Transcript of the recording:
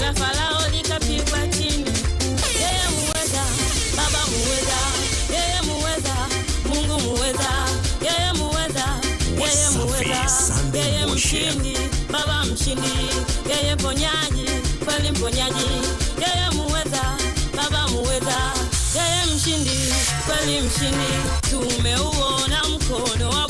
la Farao likapigwa chini. Yeye muweza, Baba muweza, yeye muweza, Mungu muweza, yeye muweza, yeye muweza, yeye mshindi, Baba mshindi, yeye ponyaji, kweli mponyaji, yeye muweza, Baba muweza, yeye mshindi, kweli mshindi. Tumeuona mkono wa